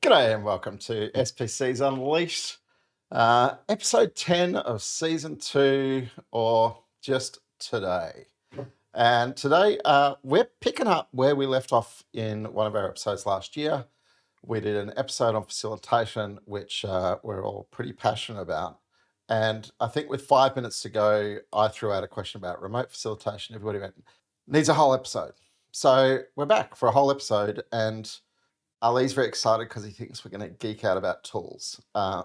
G'day and welcome to SPCs Unleashed, episode 10 of season 2, or just today. And today we're picking up where we left off in one of our episodes last year. We did an episode on facilitation, which we're all pretty passionate about. And I think with 5 minutes to go, I threw out a question about remote facilitation. Everybody went, needs a whole episode. So we're back for a whole episode, and Ali's very excited because he thinks we're going to geek out about tools.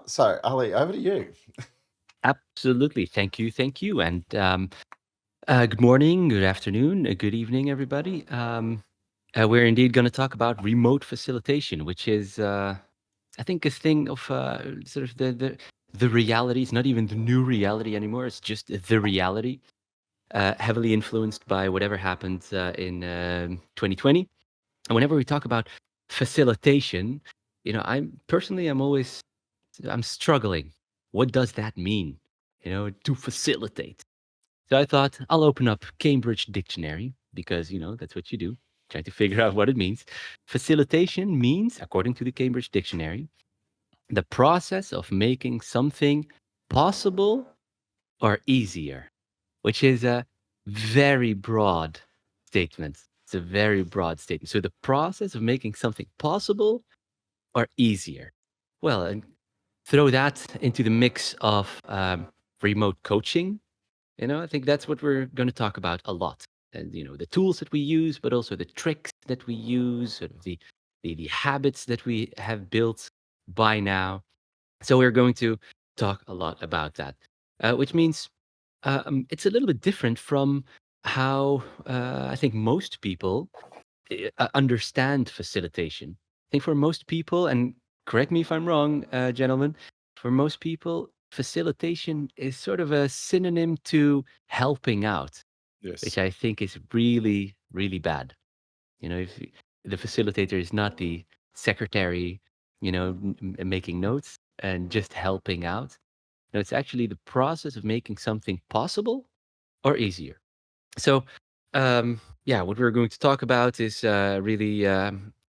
So, Ali, over to you. Absolutely. Thank you. Thank you. And good morning, good afternoon, good evening, everybody. We're indeed going to talk about remote facilitation, which is, I think, a thing of sort of the reality. It's not even the new reality anymore. It's just the reality, heavily influenced by whatever happened in 2020. And whenever we talk about facilitation, I'm struggling. What does that mean? To facilitate. So I thought I'll open up Cambridge Dictionary because, that's what you do. Try to figure out what it means. Facilitation means, according to the Cambridge Dictionary, the process of making something possible or easier, which is a very broad statement. It's a very broad statement. So the process of making something possible or easier. Well, and throw that into the mix of remote coaching. I think that's what we're going to talk about a lot. And the tools that we use, but also the tricks that we use, sort of the habits that we have built by now. So we're going to talk a lot about that, which means it's a little bit different from how I think most people understand facilitation. I think for most people, and correct me if I'm wrong, gentlemen, for most people, facilitation is sort of a synonym to helping out, which Yes. I think is really, really bad. If the facilitator is not the secretary, making notes and just helping out. No, it's actually the process of making something possible or easier. So, what we're going to talk about is really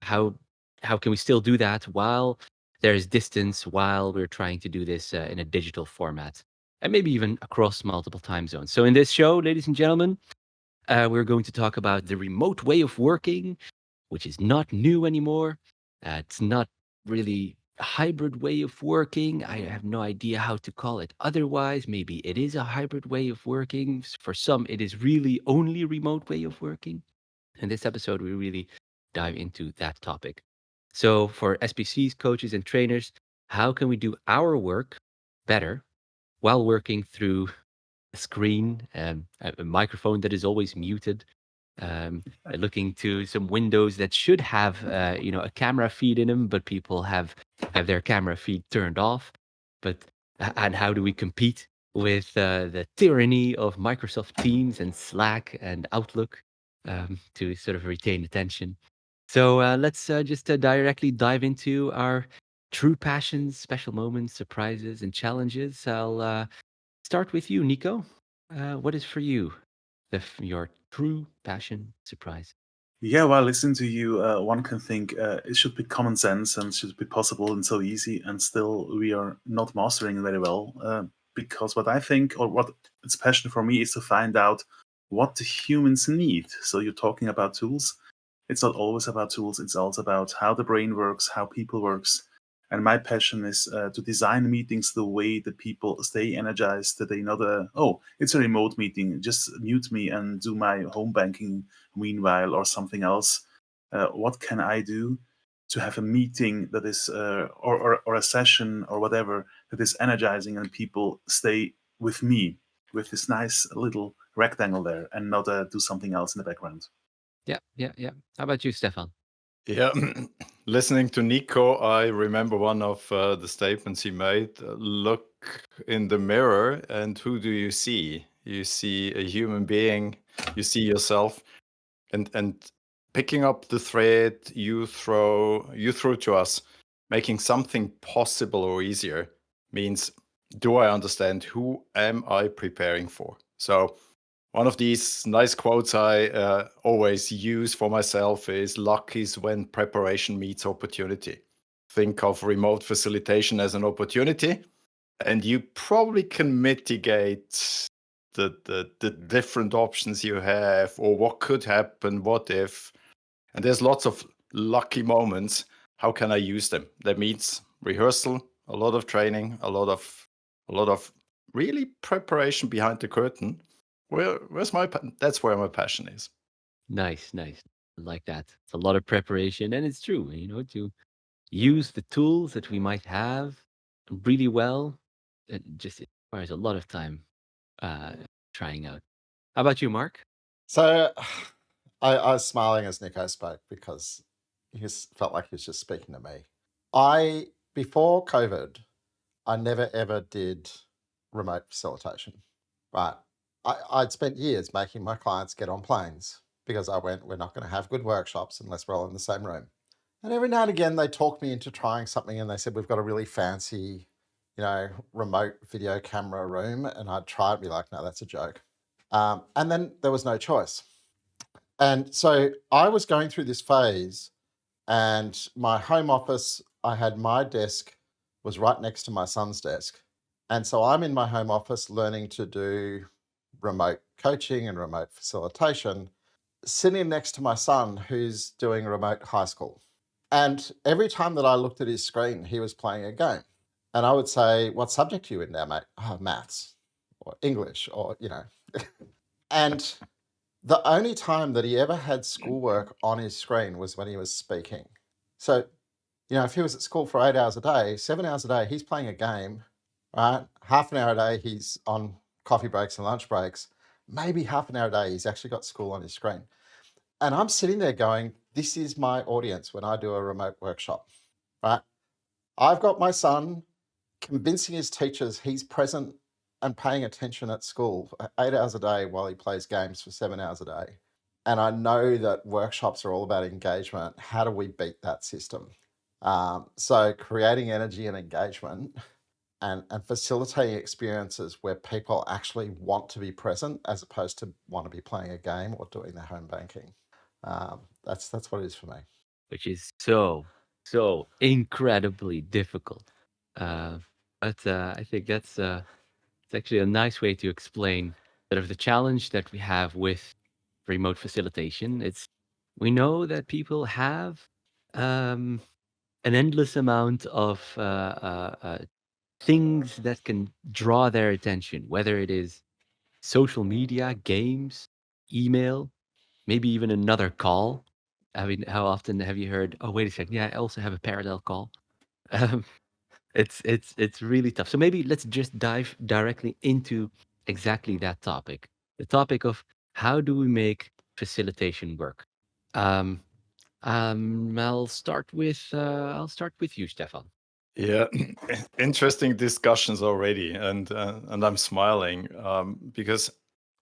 how can we still do that while there is distance, while we're trying to do this in a digital format, and maybe even across multiple time zones. So, in this show, ladies and gentlemen, we're going to talk about the remote way of working, which is not new anymore. It's not really a hybrid way of working. I have no idea how to call it otherwise. Maybe it is a hybrid way of working. For some, it is really only remote way of working. In this episode, we really dive into that topic. So, for SPCs, coaches, and trainers, how can we do our work better while working through a screen, a microphone that is always muted, looking to some windows that should have a camera feed in them, but people have their camera feed turned off. But and how do we compete with the tyranny of Microsoft Teams and Slack and Outlook to sort of retain attention? So let's just directly dive into our true passions, special moments, surprises, and challenges. I'll start with you, Nico. What is for you your true passion, surprise? Yeah, while listening to you, one can think it should be common sense and should be possible and so easy, and still we are not mastering very well. Because what I think, or what it's passion for me, is to find out what the humans need. So you're talking about tools. It's not always about tools. It's also about how the brain works, how people works. And my passion is to design meetings the way that people stay energized, that they know it's a remote meeting, just mute me and do my home banking meanwhile or something else. What can I do to have a meeting that is, or a session or whatever, that is energizing and people stay with me with this nice little rectangle there and not do something else in the background. Yeah. How about you, Stefan? Yeah, listening to Nico, I remember one of the statements he made. Look in the mirror, and who do you see? You see a human being, you see yourself, and picking up the thread you throw to us, making something possible or easier means, do I understand who am I preparing for? So one of these nice quotes I always use for myself is, luck is when preparation meets opportunity. think of remote facilitation as an opportunity, and you probably can mitigate the different options you have, or what could happen, what if. And there's lots of lucky moments. How can I use them? That means rehearsal, a lot of training, a lot of really preparation behind the curtain. That's where my passion is. Nice, nice. I like that. It's a lot of preparation, and it's true, to use the tools that we might have really well. It requires a lot of time uh, trying out. How about you, Mark? So I was smiling as Nico spoke because felt like he was just speaking to me. Before COVID, I never ever did remote facilitation. Right. I'd spent years making my clients get on planes because we're not going to have good workshops unless we're all in the same room. And every now and again, they talked me into trying something and they said, we've got a really fancy, remote video camera room. And I'd try it and be like, no, that's a joke. And then there was no choice. And so I was going through this phase, and my home office, I had my desk was right next to my son's desk. And so I'm in my home office learning to do remote coaching and remote facilitation, sitting next to my son who's doing remote high school. And every time that I looked at his screen, he was playing a game. And I would say, what subject are you in now, mate? Oh, maths or English or, And the only time that he ever had schoolwork on his screen was when he was speaking. So, if he was at school for 8 hours a day, 7 hours a day, he's playing a game, right? Half an hour a day, he's on coffee breaks and lunch breaks. Maybe half an hour a day, he's actually got school on his screen. And I'm sitting there going, this is my audience when I do a remote workshop, right? I've got my son convincing his teachers he's present and paying attention at school 8 hours a day while he plays games for 7 hours a day. And I know that workshops are all about engagement. How do we beat that system? So creating energy and engagement and facilitating experiences where people actually want to be present as opposed to want to be playing a game or doing their home banking. That's what it is for me. Which is so incredibly difficult. But I think that's it's actually a nice way to explain sort of the challenge that we have with remote facilitation. We know that people have an endless amount of things that can draw their attention, whether it is social media, games, email, maybe even another call. I mean, how often have you heard, oh, wait a second, yeah, I also have a parallel call. Um, it's really tough. So maybe let's just dive directly into exactly that topic. The topic of how do we make facilitation work? I'll start with you, Stefan. Yeah, interesting discussions already, and I'm smiling because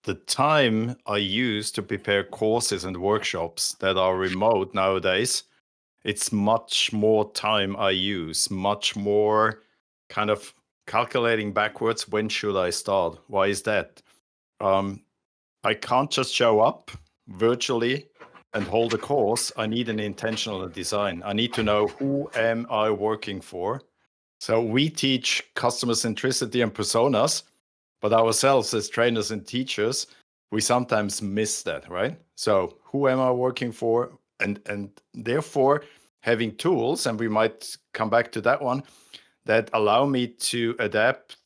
the time I use to prepare courses and workshops that are remote nowadays, it's much more time I use, much more kind of calculating backwards. When should I start? Why is that? I can't just show up virtually and hold a course. I need an intentional design. I need to know who am I working for. So we teach customer centricity and personas, but ourselves as trainers and teachers, we sometimes miss that, right? So who am I working for? And therefore having tools, and we might come back to that one, that allow me to adapt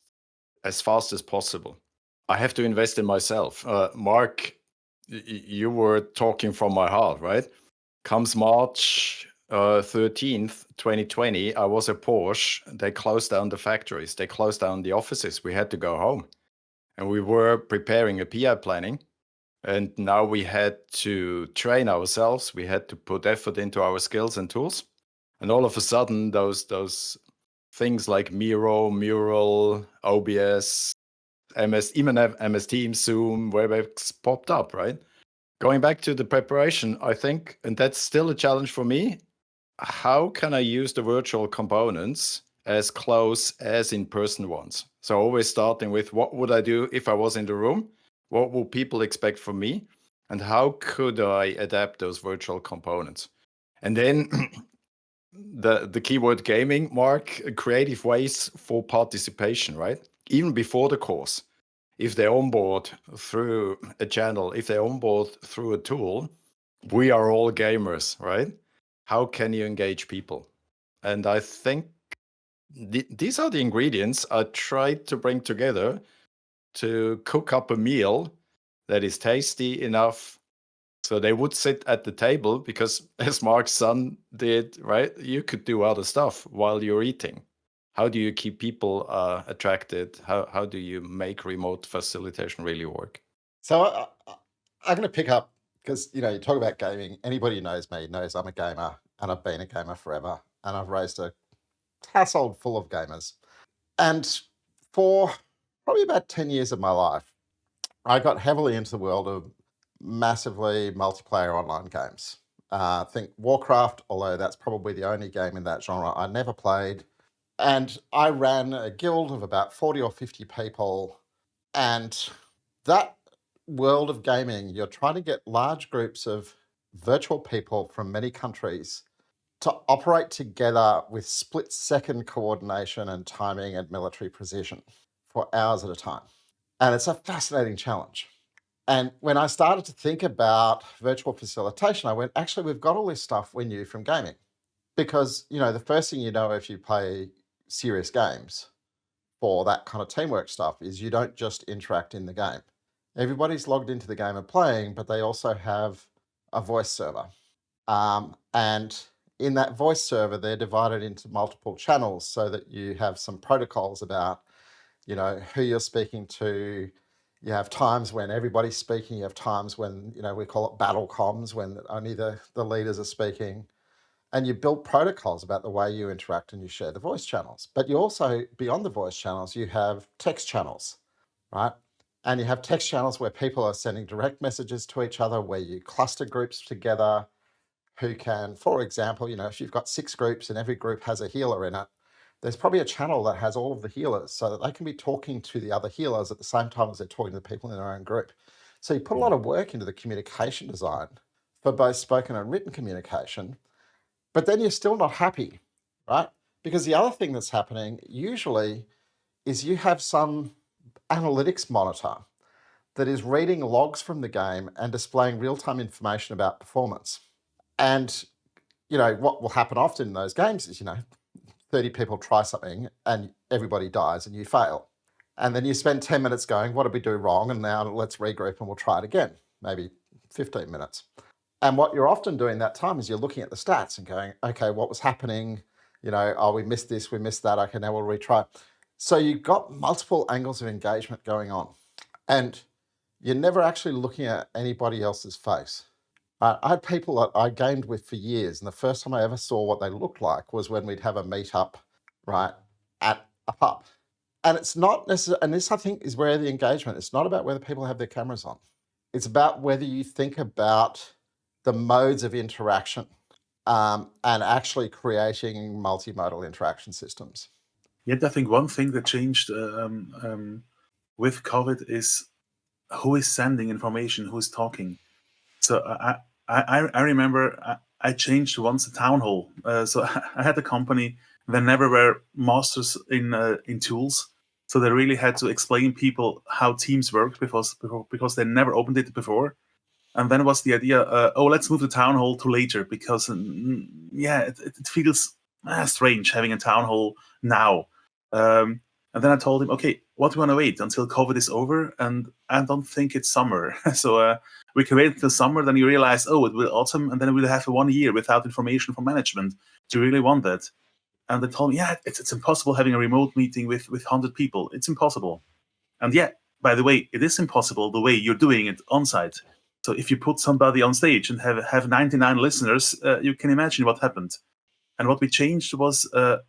as fast as possible. I have to invest in myself. Mark, you were talking from my heart, right? Comes March 13th, 2020, I was at Porsche. They closed down the factories. They closed down the offices. We had to go home. And we were preparing a PI planning. And now we had to train ourselves. We had to put effort into our skills and tools. And all of a sudden, those things like Miro, Mural, OBS, even MS Teams, Zoom, WebEx popped up, right? Going back to the preparation, I think, and that's still a challenge for me, how can I use the virtual components as close as in-person ones? So always starting with what would I do if I was in the room? What will people expect from me? And how could I adapt those virtual components? And then the keyword gaming, Mark, creative ways for participation, right? Even before the course. If they onboard through a channel, if they onboard through a tool, we are all gamers, right? How can you engage people? And I think these are the ingredients I tried to bring together to cook up a meal that is tasty enough so they would sit at the table, because as Mark's son did, right, you could do other stuff while you're eating. How do you keep people attracted? How do you make remote facilitation really work? So I'm going to pick up, because, you talk about gaming. Anybody who knows me knows I'm a gamer, and I've been a gamer forever, and I've raised a household full of gamers. And for probably about 10 years of my life, I got heavily into the world of massively multiplayer online games. Think Warcraft, although that's probably the only game in that genre I never played. And I ran a guild of about 40 or 50 people. And that world of gaming, you're trying to get large groups of virtual people from many countries to operate together with split-second coordination and timing and military precision for hours at a time. And it's a fascinating challenge. And when I started to think about virtual facilitation, I went, actually, we've got all this stuff we knew from gaming. Because, the first thing you know if you play serious games for that kind of teamwork stuff is you don't just interact in the game. Everybody's logged into the game and playing, but they also have a voice server. And in that voice server, they're divided into multiple channels so that you have some protocols about, who you're speaking to. You have times when everybody's speaking. You have times when, we call it battle comms, when only the leaders are speaking. And you build protocols about the way you interact and you share the voice channels. But you also, beyond the voice channels, you have text channels, right? And you have text channels where people are sending direct messages to each other, where you cluster groups together who can, for example, if you've got 6 groups and every group has a healer in it, there's probably a channel that has all of the healers so that they can be talking to the other healers at the same time as they're talking to the people in their own group. So you put a lot of work into the communication design for both spoken and written communication, but then you're still not happy, right? Because the other thing that's happening usually is you have some analytics monitor that is reading logs from the game and displaying real-time information about performance. And, what will happen often in those games is, 30 people try something and everybody dies and you fail. And then you spend 10 minutes going, what did we do wrong? And now let's regroup and we'll try it again, maybe 15 minutes. And what you're often doing that time is you're looking at the stats and going, okay, what was happening? We missed this, we missed that. Okay, now we'll retry. So you've got multiple angles of engagement going on. And you're never actually looking at anybody else's face. I had people that I gamed with for years, and the first time I ever saw what they looked like was when we'd have a meetup, right, at a pub. And it's not necessarily, and this I think is where the engagement, it's not about whether people have their cameras on. It's about whether you think about the modes of interaction and actually creating multimodal interaction systems. Yet I think one thing that changed with COVID is who is sending information, who is talking. So I remember I changed once a town hall. So I had a company that never were masters in tools. So they really had to explain people how Teams worked because they never opened it before. And then was the idea, let's move the town hall to later because, it feels strange having a town hall now. And then I told him, okay, what do you want to wait until COVID is over? And I don't think it's summer. So we can wait until summer. Then you realize, it will autumn. And then we'll have 1 year without information from management. Do you really want that? And they told me, it's impossible having a remote meeting with 100 people. It's impossible. And by the way, it is impossible the way you're doing it on site. So if you put somebody on stage and have 99 listeners, you can imagine what happened. And what we changed was the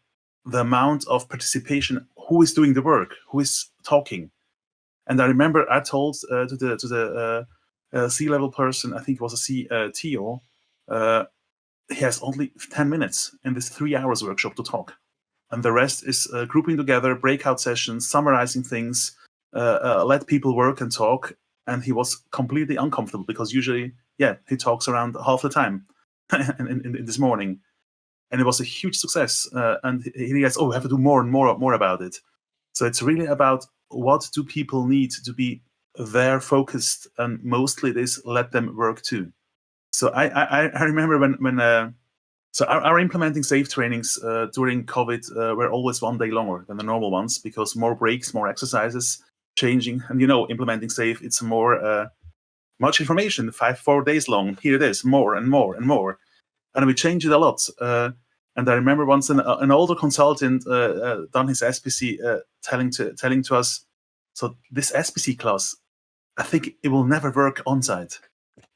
amount of participation. Who is doing the work? Who is talking? And I remember I told to the C-level person, I think it was a CTO, he has only 10 minutes in this 3 hours workshop to talk. And the rest is grouping together, breakout sessions, summarizing things, let people work and talk. And he was completely uncomfortable because usually, he talks around half the time in this morning. and it was a huge success. And he realized, oh, we have to do more and more about it. So it's really about what do people need to be there focused, and mostly this let them work too. So I remember when so our implementing safe trainings during COVID were always 1 day longer than the normal ones, because more breaks, more exercises, changing, and implementing safe, it's more much information, 4 days long. Here it is, more and more and more, and we change it a lot. And I remember once an older consultant done his SPC telling to us, so this SPC class, I think it will never work on site.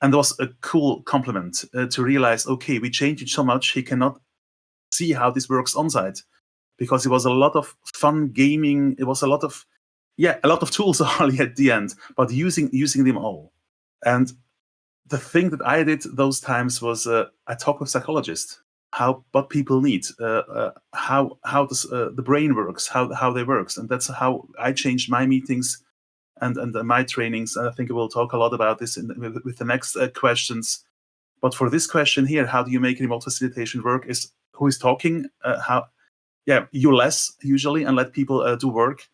And it was a cool compliment to realize, okay, we changed it so much he cannot see how this works on site, because it was a lot of fun gaming. It was a lot of tools only at the end, but using them all. And the thing that I did those times was I talked with psychologists, what people need, how does the brain works, how they works, and that's how I changed my meetings and my trainings. And I think we'll talk a lot about this with the next questions. But for this question here, how do you make remote facilitation work? Is who is talking? You less usually, and let people do work.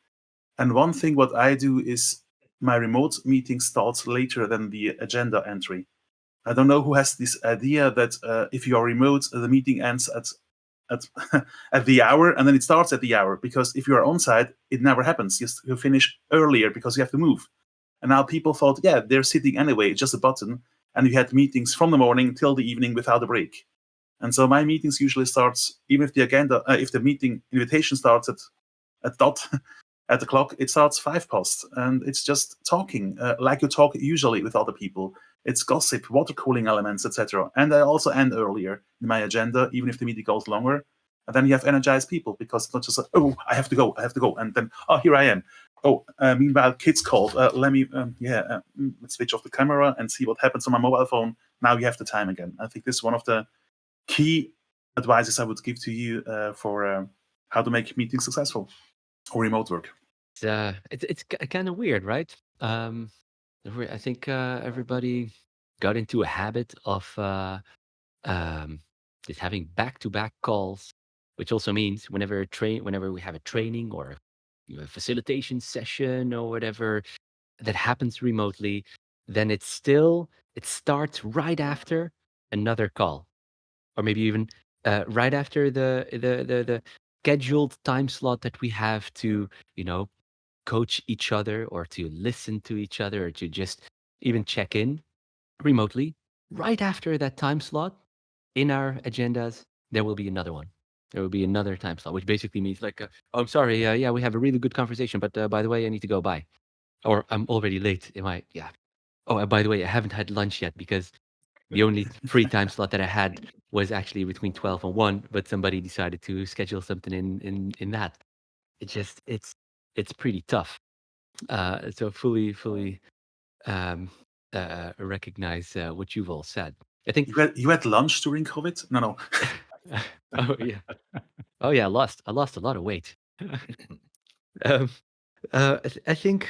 And one thing what I do is my remote meeting starts later than the agenda entry. I don't know who has this idea that if you are remote, the meeting ends at at the hour, and then it starts at the hour, because if you are on site, it never happens. You finish earlier because you have to move. And now people thought, yeah, they're sitting anyway, it's just a button, and you had meetings from the morning till the evening without a break. And so my meetings usually starts, even if the agenda, if the meeting invitation starts at dot at the clock, it starts 5 past, and it's just talking like you talk usually with other people. It's gossip, water cooling elements, etc. And I also end earlier in my agenda, even if the meeting goes longer. And then you have energized people, because it's not just oh, I have to go, and then here I am. Oh, meanwhile, kids called. Let me let's switch off the camera and see what happens on my mobile phone. Now you have the time again. I think this is one of the key advices I would give to you for how to make meetings successful or remote work. It's kind of weird, right? I think everybody got into a habit of just having back-to-back calls, which also means whenever we have a training or a facilitation session or whatever that happens remotely, then it starts right after another call, or maybe even right after the scheduled time slot that we have to coach each other, or to listen to each other, or to just even check in remotely. Right after that time slot in our agendas, there will be another one. There will be another time slot, which basically means like, oh, I'm sorry, yeah, we have a really good conversation, but by the way, I need to go. Bye. Or I'm already late. Yeah. Oh, by the way, I haven't had lunch yet, because the only free time slot that I had was actually between 12 and 1, but somebody decided to schedule something in that. It's pretty tough. So fully recognize what you've all said. I think you had lunch during COVID? No. Oh yeah. Oh yeah. I lost a lot of weight. I think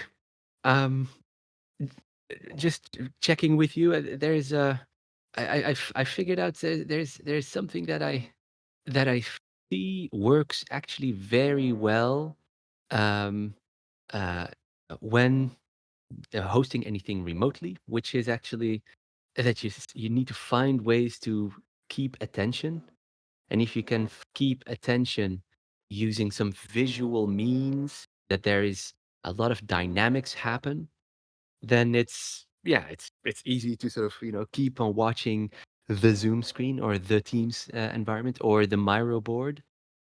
just checking with you. There's I figured out there's something that I see works actually very well when hosting anything remotely, which is actually that you need to find ways to keep attention. And if you can keep attention using some visual means, that there is a lot of dynamics happen, then it's easy to sort of keep on watching the Zoom screen or the Teams environment or the Miro board.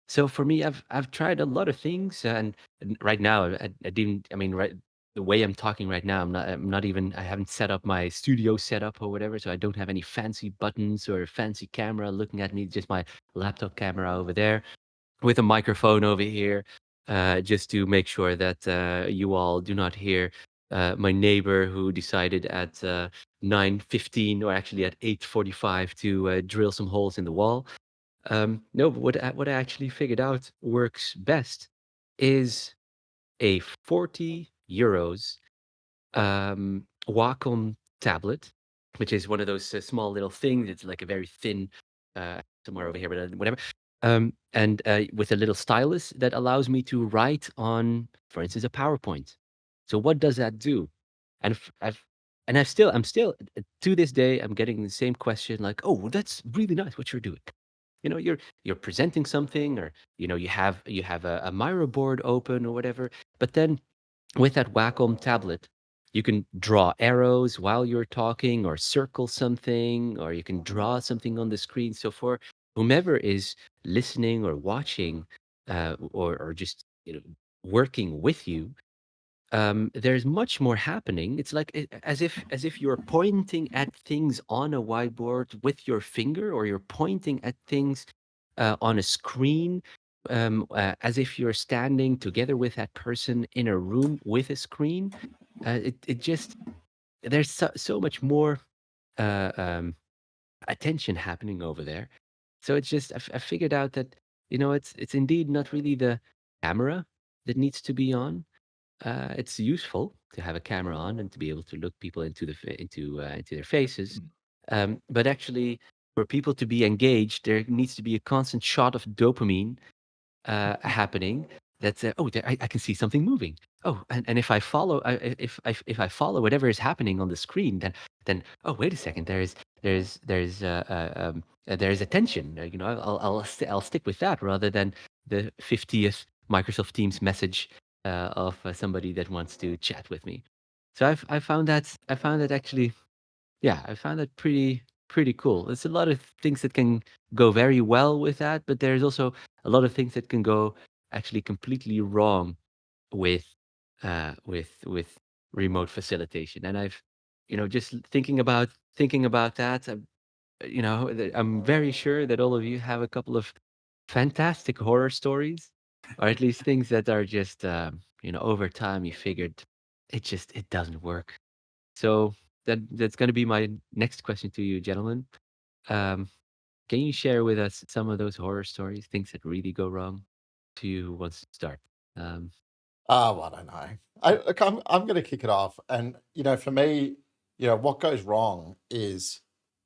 So for me, I've tried a lot of things, and right now I didn't. I mean, right the way I'm talking right now, I haven't set up my studio setup or whatever, so I don't have any fancy buttons or a fancy camera looking at me. Just my laptop camera over there, with a microphone over here, just to make sure that you all do not hear my neighbor who decided at 9:15, or actually at 8:45, to drill some holes in the wall. No, but what I actually figured out works best is a 40 euros Wacom tablet, which is one of those small little things. It's like a very thin, somewhere over here, but whatever. and with a little stylus that allows me to write on, for instance, a PowerPoint. So what does that do? And I'm still to this day, I'm getting the same question like, oh, well, that's really nice what you're doing. You're presenting something, or you have a Miro board open or whatever, but then with that Wacom tablet, you can draw arrows while you're talking, or circle something, or you can draw something on the screen. So for whomever is listening or watching, or just working with you, there's much more happening. It's like as if you're pointing at things on a whiteboard with your finger, or you're pointing at things on a screen, as if you're standing together with that person in a room with a screen. It just there's so much more uh, um, attention happening over there. So it's just I figured out that it's indeed not really the camera that needs to be on. It's useful to have a camera on and to be able to look people into their faces. But actually, for people to be engaged, there needs to be a constant shot of dopamine happening. That's I can see something moving. Oh, and if I follow, if I follow whatever is happening on the screen, then oh, wait a second, there's attention. I'll stick with that rather than the 50th Microsoft Teams message of somebody that wants to chat with me. So I found that actually, yeah, I found that pretty cool. There's a lot of things that can go very well with that, but there's also a lot of things that can go actually completely wrong with with remote facilitation. And I've just thinking about that, I'm very sure that all of you have a couple of fantastic horror stories, or at least things that are just over time you figured it doesn't work. So that's going to be my next question to you, gentlemen. Um, can you share with us some of those horror stories, things that really go wrong? To you who wants to start? Um, Oh, I don't know. I'm going to kick it off, and for me, what goes wrong is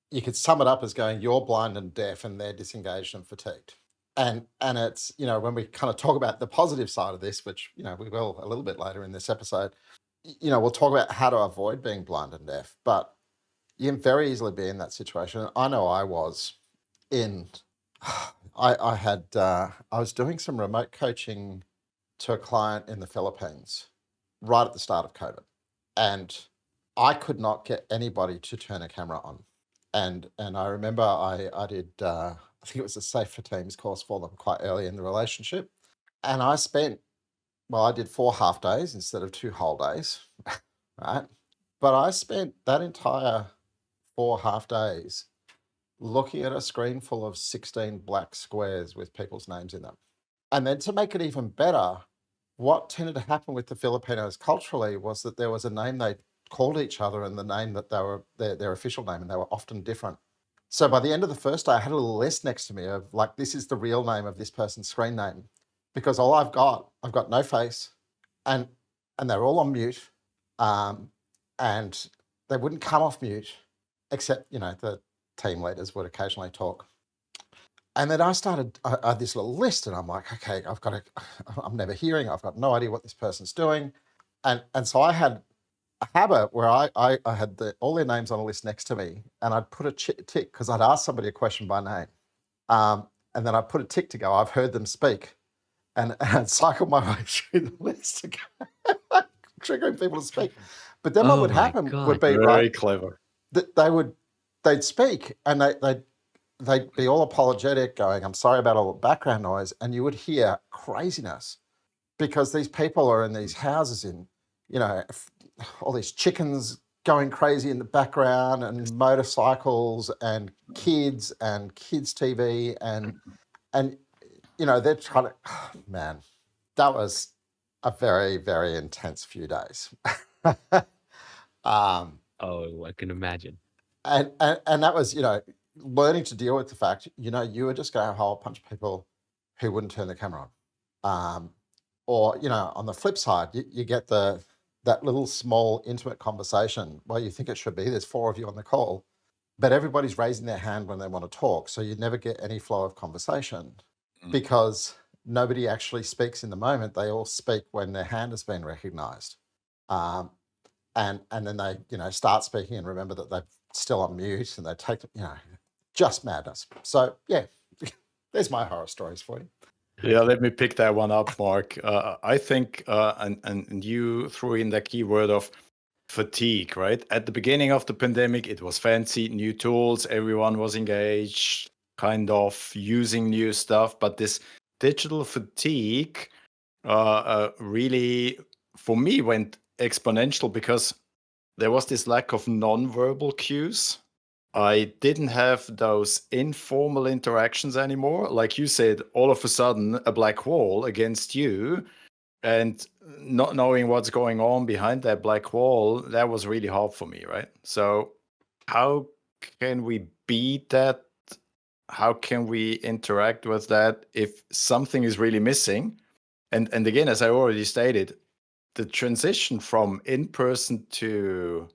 you could sum it up as going, you're blind and deaf, and they're disengaged and fatigued. And it's when we kind of talk about the positive side of this, which we will a little bit later in this episode, we'll talk about how to avoid being blind and deaf. But you can very easily be in that situation. I know I was in. I was doing some remote coaching to a client in the Philippines right at the start of COVID, and I could not get anybody to turn a camera on. And I remember I did I think it was a Safe for Teams course for them quite early in the relationship, and I did 4 half days instead of 2 whole days, right? But I spent that entire 4 half days looking at a screen full of 16 black squares with people's names in them. And then to make it even better, what tended to happen with the Filipinos culturally was that there was a name they called each other and the name that they were their official name, and they were often different. So by the end of the first day, I had a little list next to me of like, this is the real name of this person's screen name, because all I've got no face, and they're all on mute, and they wouldn't come off mute, except the team leaders would occasionally talk. And then I had this little list, and I'm like, okay, I'm never hearing, I've got no idea what this person's doing. And so I had a habit where I had all their names on a list next to me, and I'd put a tick, because I'd ask somebody a question by name. And then I'd put a tick to go, I've heard them speak. And I'd cycle my way through the list to go, triggering people to speak. But then what would happen would be, very clever. that they'd speak, and they'd be all apologetic, going, I'm sorry about all the background noise. And you would hear craziness, because these people are in these houses in, all these chickens going crazy in the background, and motorcycles and kids TV, and they're trying to, man, that was a very, very intense few days. oh, I can imagine. And that was, learning to deal with the fact, you were just going to have a whole bunch of people who wouldn't turn the camera on. Or, on the flip side, you get that little small intimate conversation where you think it should be, there's 4 of you on the call, but everybody's raising their hand when they want to talk. So you never get any flow of conversation. because nobody actually speaks in the moment. They all speak when their hand has been recognized. And then they, start speaking and remember that they're still on mute, and they take, just madness. So yeah, there's my horror stories for you. Yeah, let me pick that one up, Mark. I think, and you threw in the keyword of fatigue, right? At the beginning of the pandemic, it was fancy, new tools, everyone was engaged, kind of using new stuff. But this digital fatigue really, for me, went exponential because there was this lack of non-verbal cues. I didn't have those informal interactions anymore. Like you said, all of a sudden, a black wall against you, and not knowing what's going on behind that black wall, that was really hard for me, right? So how can we beat that? How can we interact with that if something is really missing? And again, as I already stated, the transition from in-person to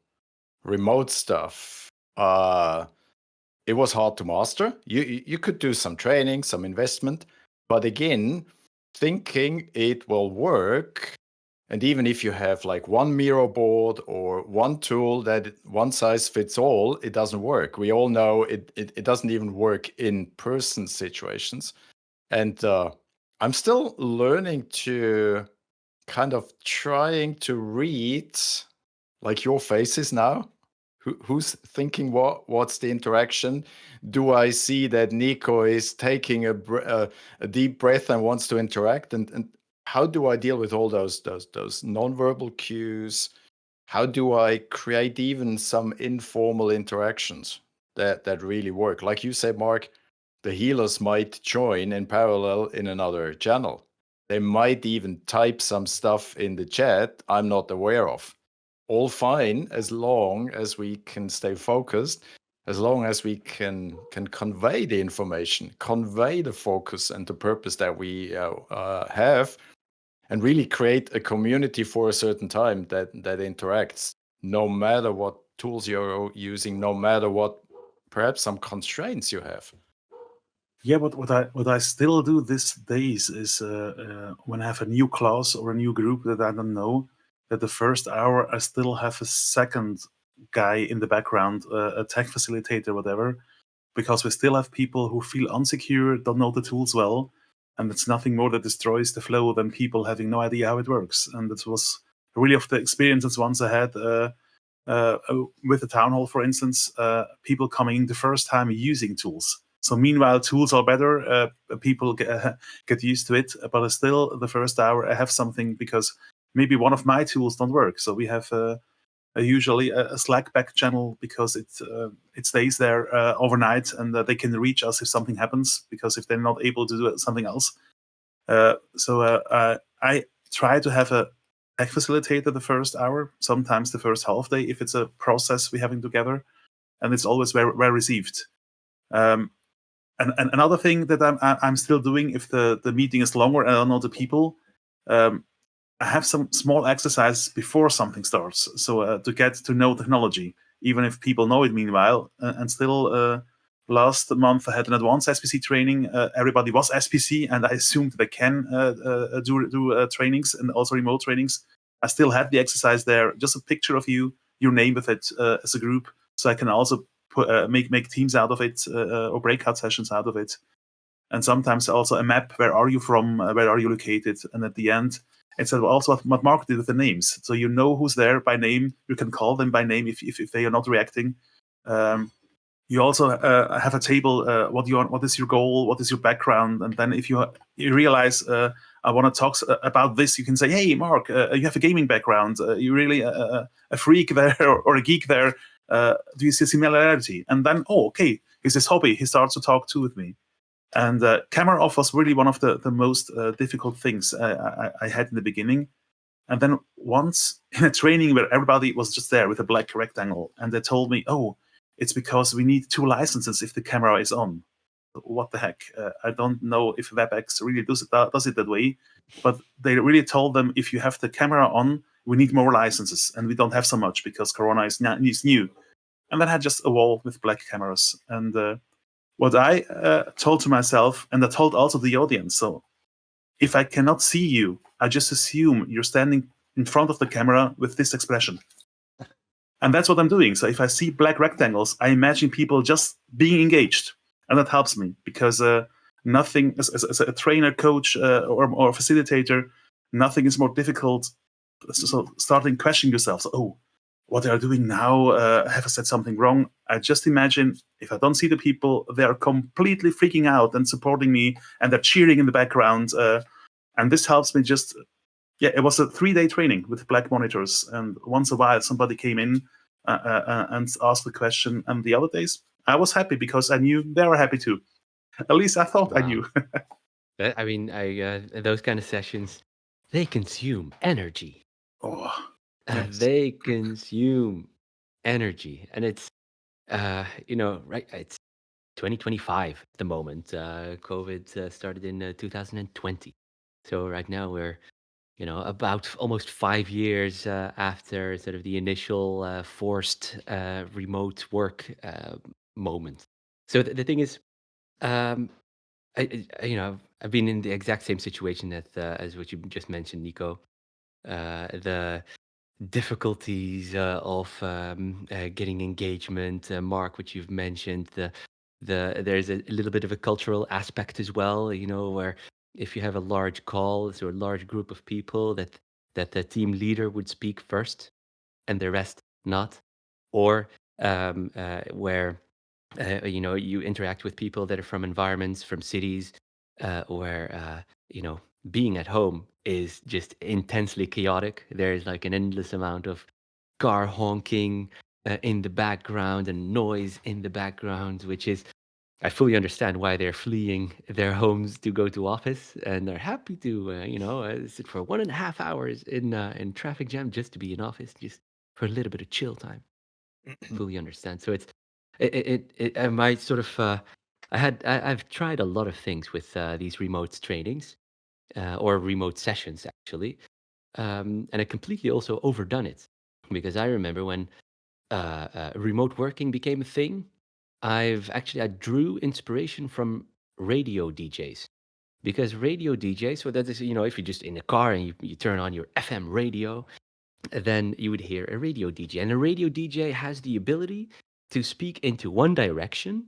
remote stuff, it was hard to master. You could do some training, some investment, but again, thinking it will work, and even if you have like one Miro board or one tool that one size fits all, it doesn't work. We all know it doesn't even work in person situations. And I'm still learning to kind of trying to read like your faces now. Who's thinking what's the interaction? Do I see that Nico is taking a deep breath and wants to interact? And how do I deal with all those nonverbal cues? How do I create even some informal interactions that really work? Like you said, Mark, the healers might join in parallel in another channel. They might even type some stuff in the chat I'm not aware of. All fine as long as we can stay focused, as long as we can convey the information, convey the focus and the purpose that we have, and really create a community for a certain time that interacts, no matter what tools you're using, no matter what perhaps some constraints you have. Yeah, but what I still do these days is when I have a new class or a new group that I don't know, that the first hour I still have a second guy in the background, a tech facilitator, whatever, because we still have people who feel unsecure, don't know the tools well, and it's nothing more that destroys the flow than people having no idea how it works. And it was really of the experiences once I had with the town hall, for instance, people coming in the first time using tools. So meanwhile, tools are better. People get used to it, but still, the first hour I have something because maybe one of my tools don't work. So we have usually a Slack back channel because it stays there overnight, and they can reach us if something happens. Because if they're not able to do something else, so I try to have a tech facilitator the first hour, sometimes the first half day if it's a process we're having together, and it's always well received. And another thing that I'm still doing if the meeting is longer and I don't know the people, I have some small exercises before something starts. So to get to know technology, even if people know it meanwhile. And still, last month I had an advanced SPC training. Everybody was SPC, and I assumed they can do trainings and also remote trainings. I still had the exercise there, just a picture of you, your name with it as a group, so I can also make teams out of it or breakout sessions out of it. And sometimes also a map, where are you from, where are you located? And at the end, it's also what Mark did with the names. So you know who's there by name. You can call them by name if they are not reacting. You also have a table, what is your goal, what is your background? And then if you realize I want to talk about this, you can say, hey, Mark, you have a gaming background. You're really a freak there or a geek there. Do you see a similarity? And then, okay, here's his hobby. He starts to talk too with me. And camera off was really one of the most difficult things I had in the beginning. And then once in a training where everybody was just there with a black rectangle, and they told me, oh, it's because we need 2 licenses if the camera is on. What the heck? I don't know if WebEx really does it that way, but they really told them if you have the camera on, we need more licenses, and we don't have so much because Corona is new. And then I had just a wall with black cameras. And what I told to myself, and I told also the audience. So if I cannot see you, I just assume you're standing in front of the camera with this expression. And that's what I'm doing. So if I see black rectangles, I imagine people just being engaged. And that helps me because nothing, as a trainer, coach, or facilitator, nothing is more difficult. So starting questioning yourself. So, oh, what are you doing now? Have I said something wrong? I just imagine if I don't see the people, they are completely freaking out and supporting me, and they're cheering in the background. And this helps me just, it was a 3-day training with black monitors. And once a while, somebody came in and asked the question. And the other days, I was happy because I knew they were happy too. At least I thought I Wow. knew. I mean, those kind of sessions, they consume energy. Oh, Yes. They consume energy, and it's right. It's 2025 at the moment. COVID started in 2020, so right now we're about almost 5 years after sort of the initial forced remote work moment. So the thing is, um, I've been in the exact same situation as what you just mentioned, Nico. The difficulties of getting engagement, Mark, which you've mentioned. There's a little bit of a cultural aspect as well. Where if you have a large call, so a large group of people, that the team leader would speak first, and the rest not, or where you interact with people that are from environments, from cities, where being at home is just intensely chaotic. There's like an endless amount of car honking in the background and noise in the background, which is, I fully understand why they're fleeing their homes to go to office, and they're happy to sit for 1.5 hours in traffic jam just to be in office, just for a little bit of chill time. Fully understand. So my sort of I've tried a lot of things with these remote trainings or remote sessions actually, and I completely also overdone it, because I remember when remote working became a thing. I drew inspiration from radio DJs, because radio DJs. So that is, if you're just in a car and you turn on your FM radio, then you would hear a radio DJ. And a radio DJ has the ability to speak into one direction,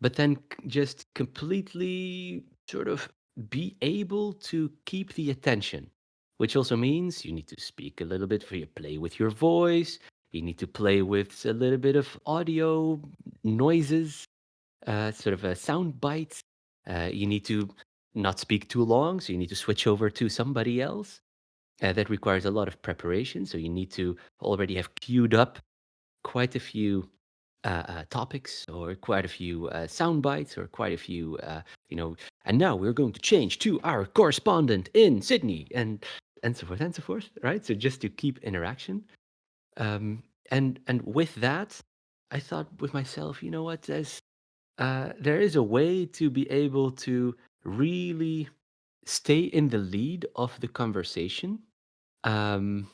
but then just completely sort of be able to keep the attention, which also means you need to speak a little bit for you, play with your voice. You need to play with a little bit of audio noises, sort of sound bites. You need to not speak too long, so you need to switch over to somebody else. That requires a lot of preparation. So you need to already have queued up quite a few topics, or quite a few sound bites, or quite a few, and now we're going to change to our correspondent in Sydney, and so forth, right? So just to keep interaction. Um, and with that, I thought with myself, you know what, there is a way to be able to really stay in the lead of the conversation, um,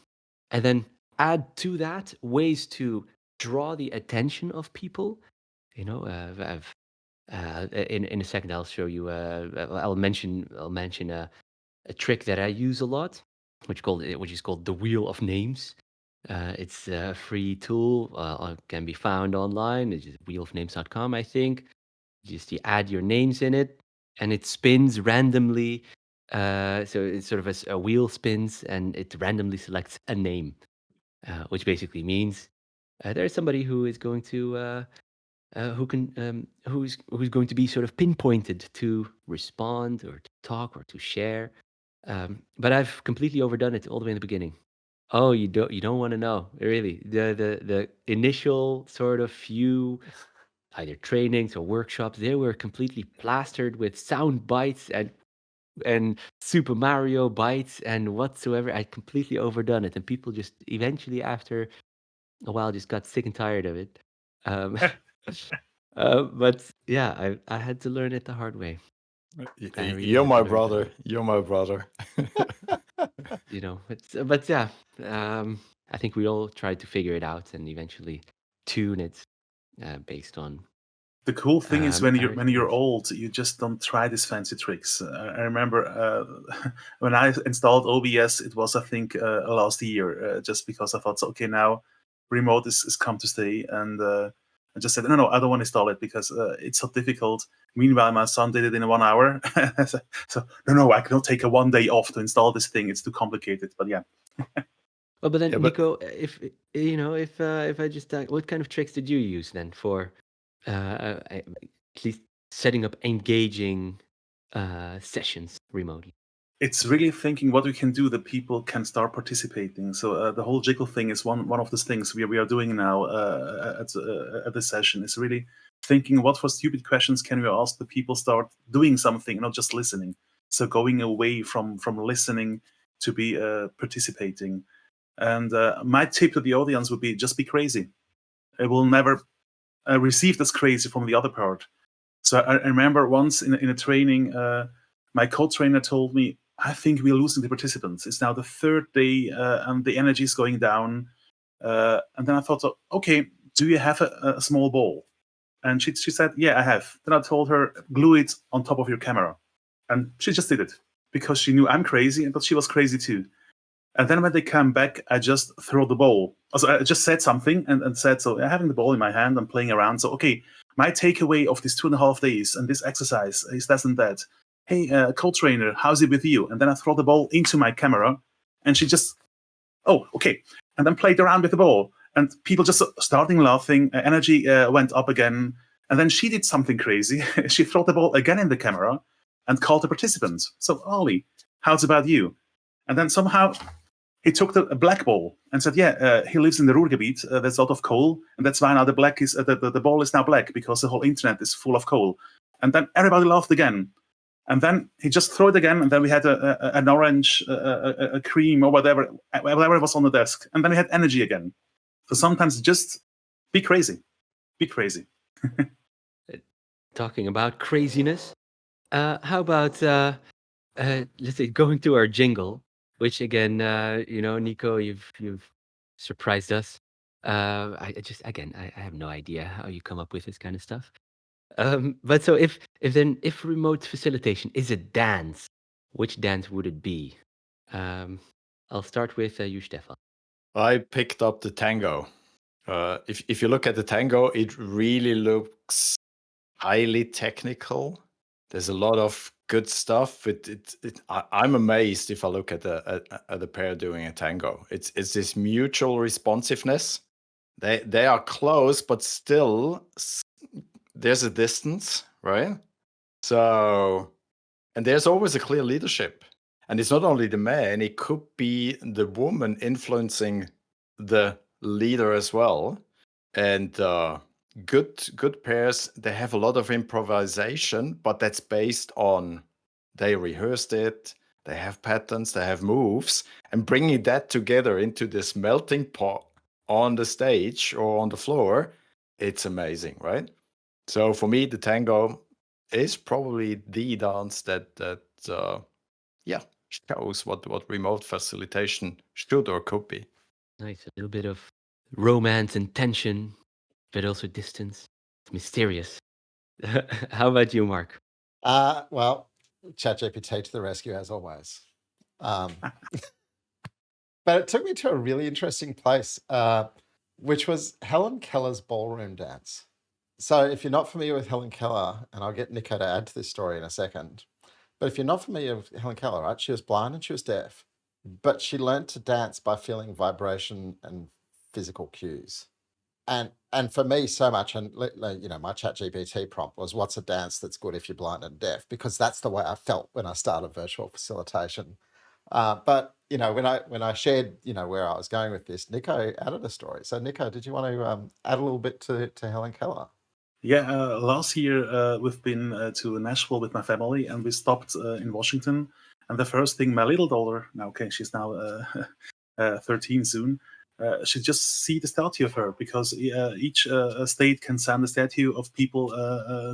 and then add to that ways to draw the attention of people. In a second I'll show you. I'll mention a trick that I use a lot, which is called the Wheel of Names. It's a free tool, can be found online. It's just wheelofnames.com, I think. Just you add your names in it, and it spins randomly. So it's sort of a wheel spins, and it randomly selects a name, which basically means there's somebody who is going to who's going to be sort of pinpointed to respond or to talk or to share. But I've completely overdone it all the way in the beginning. Oh, you don't want to know, really. The initial sort of few either trainings or workshops, they were completely plastered with sound bites and Super Mario bites and whatsoever. I completely overdone it, and people just eventually, after a while, just got sick and tired of it. Um, but yeah, I had to learn it the hard way. I really You're had to my learn it the hard brother. way. You're my brother. But yeah, I think we all tried to figure it out and eventually tune it based on The cool thing is I when you're recommend. old, you just don't try these fancy tricks. I remember when I installed OBS, it was I think last year, just because I thought, so, okay, now remote is come to stay, and I just said no, I don't want to install it because it's so difficult. Meanwhile, my son did it in 1 hour, so no, I cannot take a 1 day off to install this thing. It's too complicated. But yeah. Well, but then Yeah, but Nico, if I just what kind of tricks did you use then for at least setting up engaging sessions remotely? It's really thinking what we can do that people can start participating. So the whole jiggle thing is one of those things we are doing now at this session. Is really thinking what for stupid questions can we ask the people start doing something, not just listening. So going away from listening to be participating. And my tip to the audience would be just be crazy. It will never received as crazy from the other part. So I remember once in a training, my co-trainer told me, I think we're losing the participants. It's now the third day and the energy is going down. And then I thought, okay, do you have a small ball? And she said, yeah, I have. Then I told her, glue it on top of your camera. And she just did it because she knew I'm crazy, but she was crazy too. And then when they come back, I just throw the ball. So I just said something and said, so having the ball in my hand, I'm playing around. So, okay, my takeaway of these 2.5 days and this exercise is this and that. Hey, co-trainer, how's it with you? And then I throw the ball into my camera and she just, oh, okay. And then played around with the ball. And people just starting laughing, energy went up again. And then she did something crazy. She threw the ball again in the camera and called the participants. So, Ollie, how's about you? And then somehow he took the black ball and said, yeah, he lives in the Ruhrgebiet. There's a lot of coal. And that's why now the black is the ball is now black because the whole internet is full of coal. And then everybody laughed again. And then he just threw it again. And then we had an orange, a cream or whatever was on the desk. And then we had energy again. So sometimes just be crazy. Be crazy. Talking about craziness, how about let's say going to our jingle, which again, Nico, you've surprised us. I have no idea how you come up with this kind of stuff. But so if remote facilitation is a dance, which dance would it be? I'll start with you, Stefan. I picked up the tango. If you look at the tango, it really looks highly technical. There's a lot of good stuff. I'm amazed if I look at the pair doing a tango. It's this mutual responsiveness. They are close, but still there's a distance, right? So, and there's always a clear leadership. And it's not only the man, it could be the woman influencing the leader as well. And good pairs, they have a lot of improvisation, but that's based on they rehearsed it, they have patterns, they have moves, and bringing that together into this melting pot on the stage or on the floor, it's amazing, right? So for me, the tango is probably the dance that shows what remote facilitation should or could be. Nice, a little bit of romance and tension, but also distance. It's mysterious. How about you, Mark? Well, ChatGPT to the rescue as always. But it took me to a really interesting place, which was Helen Keller's ballroom dance. So if you're not familiar with Helen Keller, and I'll get Nico to add to this story in a second, but if you're not familiar with Helen Keller, right, she was blind and she was deaf, but she learned to dance by feeling vibration and physical cues. And for me, so much, and my ChatGPT prompt was, "What's a dance that's good if you're blind and deaf?" Because that's the way I felt when I started virtual facilitation. But when I shared where I was going with this, Nico added a story. So Nico, did you want to add a little bit to Helen Keller? Yeah, last year we've been to Nashville with my family, and we stopped in Washington. And the first thing, my little daughter, now okay, she's now 13 soon, she just see the statue of her because each state can send a statue of people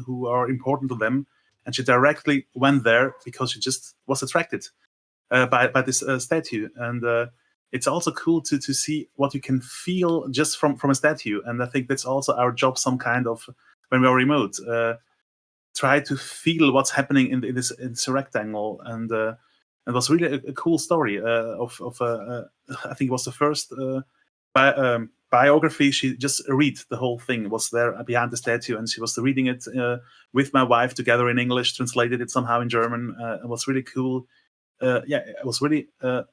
who are important to them, and she directly went there because she just was attracted by this statue. And it's also cool to see what you can feel just from a statue. And I think that's also our job, some kind of when we are remote. Try to feel what's happening in this rectangle, and it was really a cool story of I think it was the first biography. She just read the whole thing, was there behind the statue, and she was reading it with my wife together in English, translated it somehow in German. It was really cool. It was really a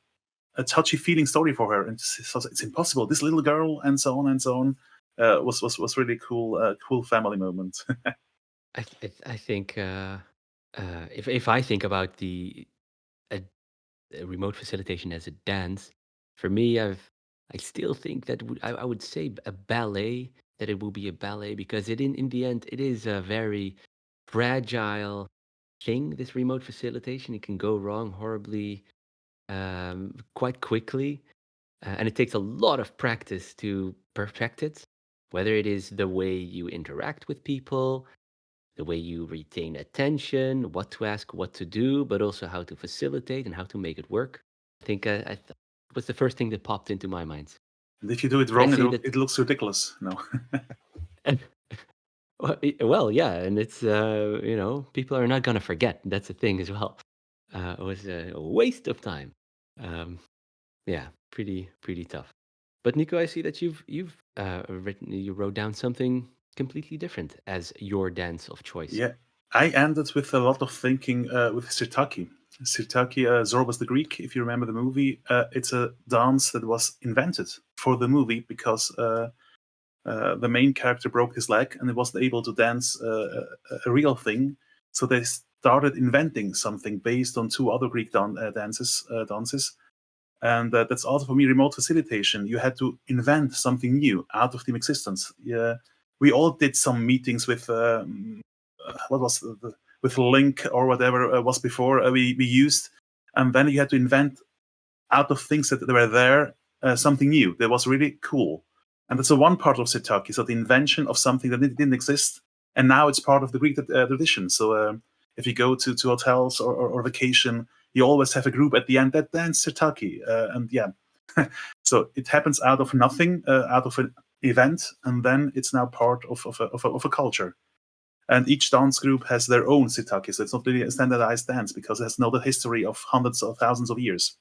touchy feeling story for her, and it's impossible, this little girl, and so on and so on. Was really cool, cool family moment. I think if I think about the remote facilitation as a dance, for me, I still think that I would say a ballet, that it will be a ballet, because in the end it is a very fragile thing. This remote facilitation, it can go wrong horribly, quite quickly, and it takes a lot of practice to perfect it. Whether it is the way you interact with people, the way you retain attention, what to ask, what to do, but also how to facilitate and how to make it work. I think it was the first thing that popped into my mind. And if you do it wrong, it looks ridiculous. No. Well, yeah, and it's people are not gonna forget. That's the thing as well. It was a waste of time. Yeah, pretty tough. But Nico, I see that you wrote down something completely different as your dance of choice. Yeah, I ended with a lot of thinking with Sirtaki. Sirtaki, Zorba's the Greek, if you remember the movie. It's a dance that was invented for the movie because the main character broke his leg and he wasn't able to dance a real thing. So they started inventing something based on two other Greek dances. And that's also for me remote facilitation. You had to invent something new out of team existence. Yeah, we all did some meetings with what was with Link or whatever was before we used, and then you had to invent out of things that were there something new that was really cool. And that's the one part of Sirtaki, so the invention of something that didn't exist, and now it's part of the Greek tradition. So if you go to hotels or vacation, you always have a group at the end that dance Sirtaki, and yeah, so it happens out of nothing, out of an event, and then it's now part of a culture. And each dance group has their own Sirtaki, so it's not really a standardized dance because it has not a history of hundreds of thousands of years.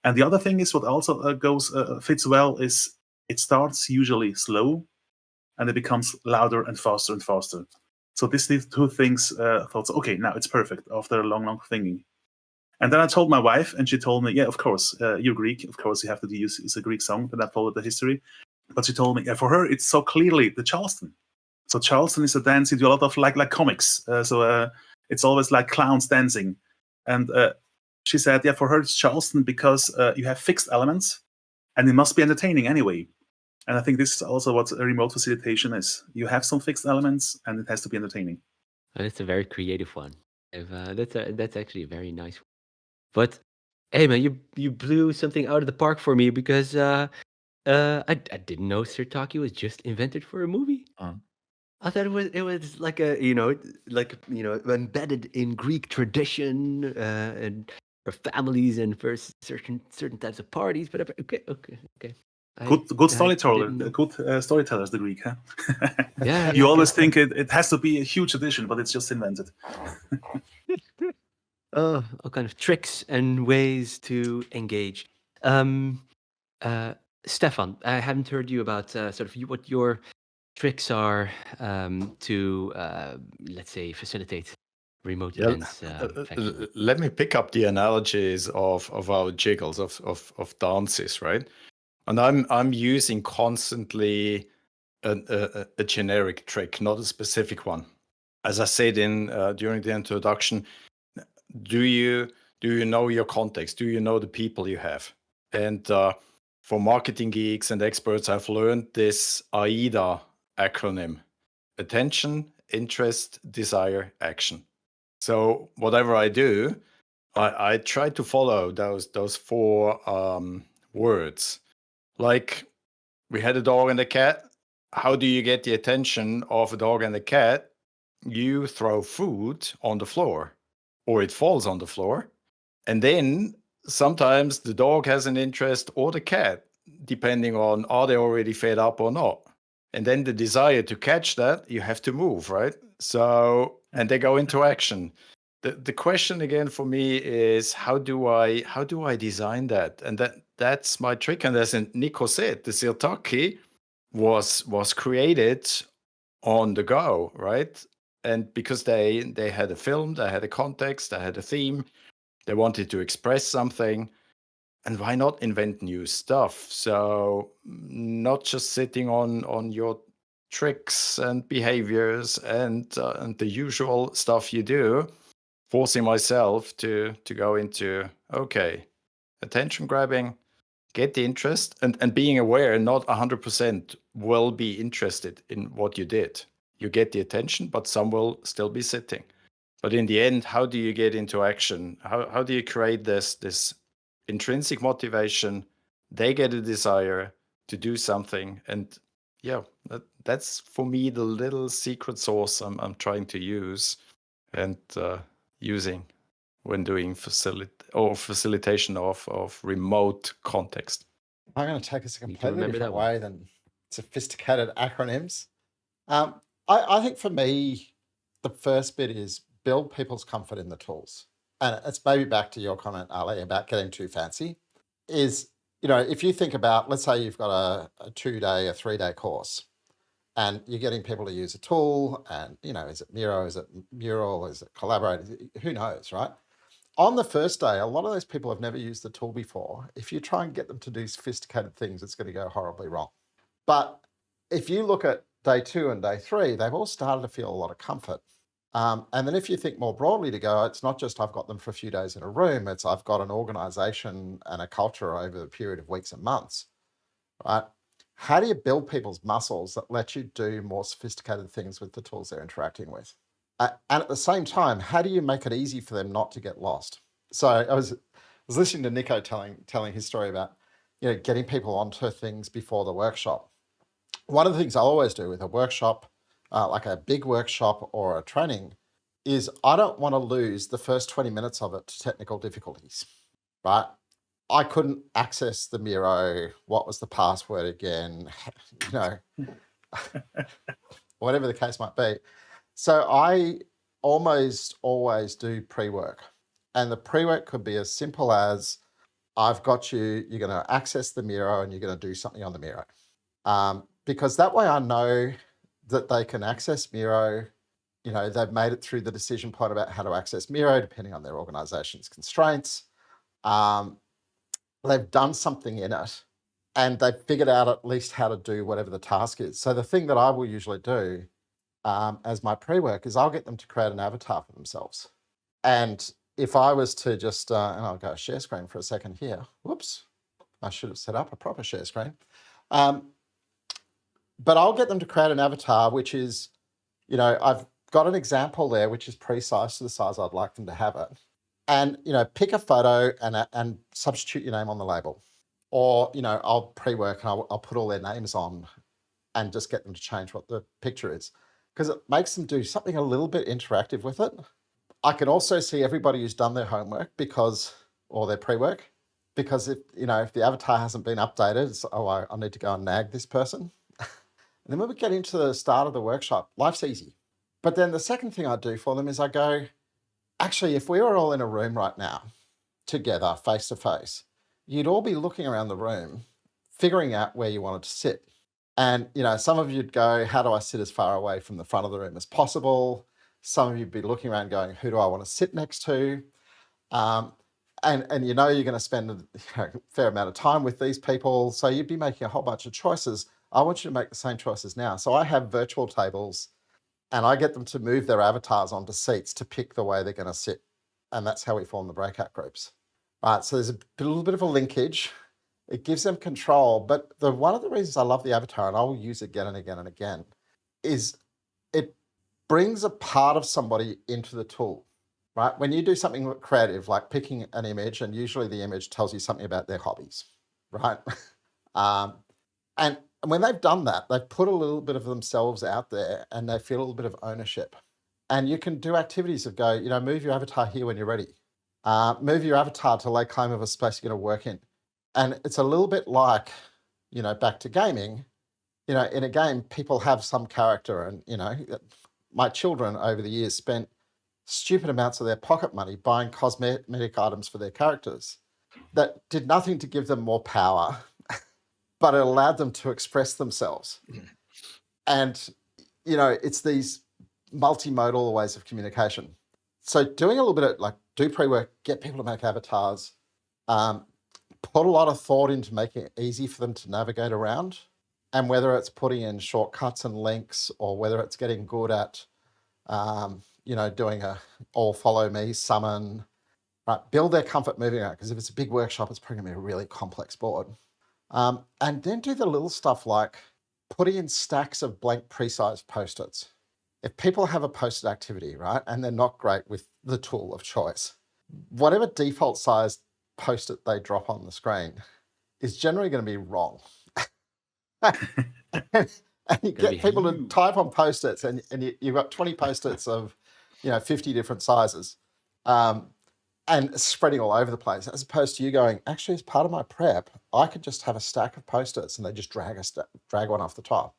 And the other thing is what also fits well is it starts usually slow, and it becomes louder and faster and faster. So these two things thought, okay, now it's perfect after a long thinking. And then I told my wife, and she told me, yeah, of course, you're Greek. Of course, you have to use it's a Greek song. Then I followed the history. But she told me, yeah, for her, it's so clearly the Charleston. So Charleston is a dance you do a lot of like comics. So it's always like clowns dancing. And she said, yeah, for her, it's Charleston because you have fixed elements, and it must be entertaining anyway. And I think this is also what a remote facilitation is. You have some fixed elements, and it has to be entertaining. That's a very creative one. That's actually a very nice one. But hey, man, you blew something out of the park for me because I didn't know Sirtaki was just invented for a movie. I thought it was like embedded in Greek tradition and for families and for certain types of parties. But okay. Good storyteller. Good storytellers, the Greek, huh? Yeah. You always think it has to be a huge addition, but it's just invented. All kind of tricks and ways to engage. Stephan, I haven't heard you about what your tricks are to, let's say, facilitate remote events. Let me pick up the analogies of our jiggles of dances, right? And I'm using constantly a generic trick, not a specific one. As I said during the introduction, do you know your context? Do you know the people you have? And for marketing geeks and experts, I've learned this AIDA acronym: attention, interest, desire, action. So whatever I do, I try to follow those four words. Like, we had a dog and a cat. How do you get the attention of a dog and a cat? You throw food on the floor, or it falls on the floor. And then sometimes the dog has an interest, or the cat, depending on are they already fed up or not. And then the desire to catch that, you have to move, right? So, and they go into action. The question again for me is how do I design that? And that's my trick. And as Nico said, the Sirtaki was created on the go, right? And because they had a film, they had a context, they had a theme, they wanted to express something, and why not invent new stuff? So not just sitting on your tricks and behaviors and the usual stuff you do, forcing myself to go into, okay, attention grabbing, get the interest, and being aware not 100% will be interested in what you did. You get the attention, but some will still be sitting. But in the end, how do you get into action? How do you create this intrinsic motivation? They get a desire to do something. And yeah, that's for me the little secret sauce I'm trying to use and using when doing facilitation of remote context. I'm going to take us a You can completely remember different that one. way than sophisticated acronyms. I think for me, the first bit is build people's comfort in the tools. And it's maybe back to your comment, Ali, about getting too fancy. Is, if you think about, let's say you've got a 2-day, a 3-day course, and you're getting people to use a tool, and, is it Miro, is it Mural, is it Collaborate, who knows, right? On the first day, a lot of those people have never used the tool before. If you try and get them to do sophisticated things, it's going to go horribly wrong. But if you look at day 2 and day 3, they've all started to feel a lot of comfort. And then if you think more broadly to go, it's not just I've got them for a few days in a room, it's I've got an organization and a culture over a period of weeks and months, right? How do you build people's muscles that let you do more sophisticated things with the tools they're interacting with? And at the same time, how do you make it easy for them not to get lost? So I was listening to Nico telling his story about, getting people onto things before the workshop. One of the things I always do with a workshop, like a big workshop or a training, is I don't want to lose the first 20 minutes of it to technical difficulties, right? I couldn't access the Miro. What was the password again? Whatever the case might be. So I almost always do pre-work. And the pre-work could be as simple as, I've got you, you're going to access the Miro and you're going to do something on the Miro. Because that way I know that they can access Miro. They've made it through the decision point about how to access Miro, depending on their organization's constraints. They've done something in it and they've figured out at least how to do whatever the task is. So the thing that I will usually do as my pre-work is I'll get them to create an avatar for themselves. And if I was to just, and I'll go share screen for a second here. Whoops, I should have set up a proper share screen. But I'll get them to create an avatar, which is, I've got an example there, which is precise to the size I'd like them to have it. And, pick a photo and substitute your name on the label. Or, I'll pre-work and I'll put all their names on and just get them to change what the picture is, because it makes them do something a little bit interactive with it. I can also see everybody who's done their homework or their pre-work, because if the avatar hasn't been updated, it's, I need to go and nag this person. And then when we get into the start of the workshop, life's easy. But then the second thing I do for them is I go, actually, if we were all in a room right now, together, face to face, you'd all be looking around the room, figuring out where you wanted to sit. And, some of you'd go, how do I sit as far away from the front of the room as possible? Some of you'd be looking around going, who do I want to sit next to? And you're going to spend a fair amount of time with these people. So you'd be making a whole bunch of choices. I want you to make the same choices now. So I have virtual tables and I get them to move their avatars onto seats to pick the way they're going to sit. And that's how we form the breakout groups. Right, so there's a little bit of a linkage. It gives them control. But one of the reasons I love the avatar, and I will use it again and again and again, is it brings a part of somebody into the tool, right? When you do something creative, like picking an image, and usually the image tells you something about their hobbies, right? And when they've done that, they've put a little bit of themselves out there and they feel a little bit of ownership. And you can do activities of go, move your avatar here when you're ready. Move your avatar to lay claim of a space you're going to work in. And it's a little bit like, back to gaming, in a game, people have some character, and my children over the years spent stupid amounts of their pocket money buying cosmetic items for their characters that did nothing to give them more power, but it allowed them to express themselves. And, it's these multimodal ways of communication. So doing a little bit of do pre-work, get people to make avatars, put a lot of thought into making it easy for them to navigate around. And whether it's putting in shortcuts and links, or whether it's getting good at, doing a all follow me summon, right? Build their comfort moving around, because if it's a big workshop, it's probably going to be a really complex board. And then do the little stuff like putting in stacks of blank pre-sized post-its. If people have a post-it activity, right, and they're not great with the tool of choice, whatever default sized post-it they drop on the screen is generally going to be wrong. and you get people to type on post-its, and you've got 20 post-its of 50 different sizes, and spreading all over the place, as opposed to you going, actually, as part of my prep, I could just have a stack of post-its and they just drag one off the top.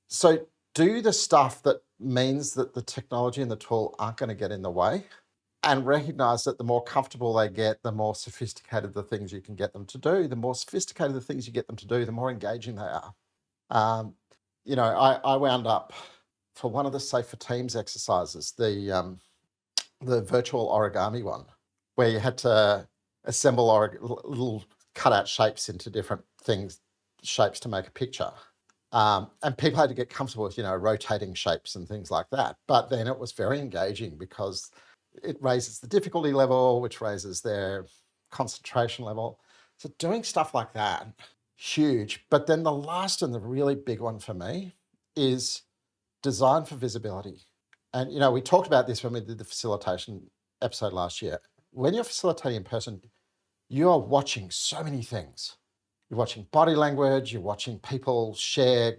So do the stuff that means that the technology and the tool aren't going to get in the way, and recognize that the more comfortable they get, the more sophisticated the things you can get them to do. The more sophisticated the things you get them to do, the more engaging they are. I wound up, for one of the Safe for Teams exercises, the virtual origami one, where you had to assemble little cutout shapes into different shapes to make a picture. And people had to get comfortable with, rotating shapes and things like that. But then it was very engaging because it raises the difficulty level, which raises their concentration level. So doing stuff like that, huge. But then the last and the really big one for me is design for visibility. And, we talked about this when we did the facilitation episode last year. When you're facilitating in person, you are watching so many things. You're watching body language, you're watching people share,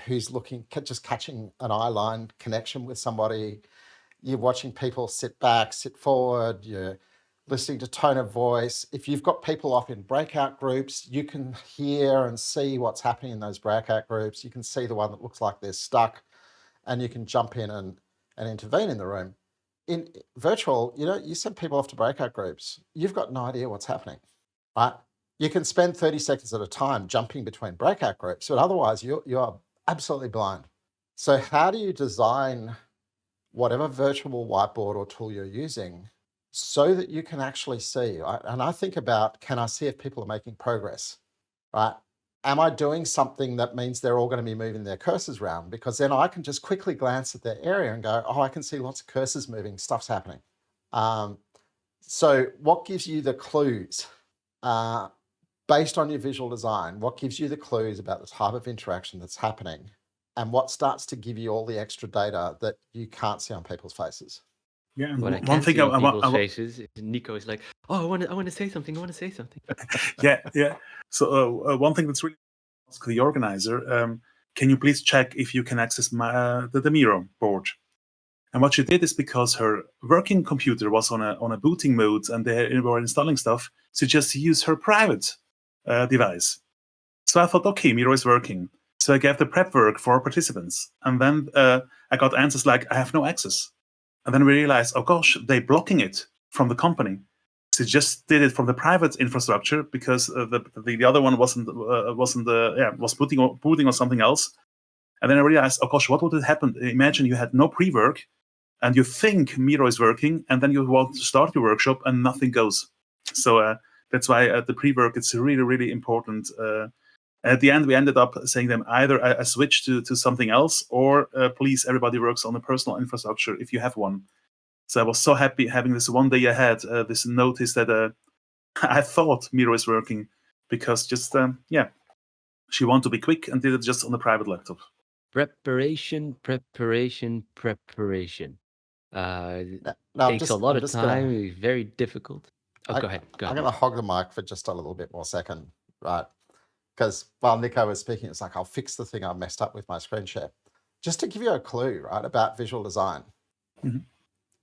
who's looking, just catching an eye line connection with somebody. You're watching people sit back, sit forward, you're listening to tone of voice. If you've got people off in breakout groups, you can hear and see what's happening in those breakout groups. You can see the one that looks like they're stuck, and you can jump in and intervene in the room. In virtual, you send people off to breakout groups. You've got no idea what's happening, right? You can spend 30 seconds at a time jumping between breakout groups, but otherwise you are absolutely blind. So how do you design whatever virtual whiteboard or tool you're using so that you can actually see, right? And I think about, can I see if people are making progress, right? Am I doing something that means they're all going to be moving their cursors around? Because then I can just quickly glance at their area and go, oh, I can see lots of cursors moving, stuff's happening. So what gives you the clues? Based on your visual design, what gives you the clues about the type of interaction that's happening, and what starts to give you all the extra data that you can't see on people's faces? Yeah, and What I one can thing see on I people's want. faces is Nico is like, oh, I want to say something. I want to say something. Yeah. So one thing that's really ask the organizer, can you please check if you can access the Miro board? And what she did is, because her working computer was on a booting mode and they were installing stuff, she just used her private device. So I thought, okay, Miro is working. So I gave the prep work for participants. And then I got answers like, I have no access. And then we realized, oh gosh, they're blocking it from the company. So just did it from the private infrastructure because the other one was booting on something else. And then I realized, oh gosh, what would have happened? Imagine you had no pre-work and you think Miro is working, and then you want to start your workshop and nothing goes. So that's why the pre-work, it's really, really important. At the end, we ended up saying them either a switch to something else, or please, everybody works on a personal infrastructure if you have one. So I was so happy having this one day ahead, this notice that I thought Miro is working, because just, she wanted to be quick and did it just on the private laptop. Preparation. Takes a lot of time, very difficult. Oh, go ahead. I'm going to hog the mic for just a little bit more second, right? Because while Nico was speaking, it's like, I'll fix the thing I messed up with my screen share. Just to give you a clue, right, about visual design. Mm-hmm.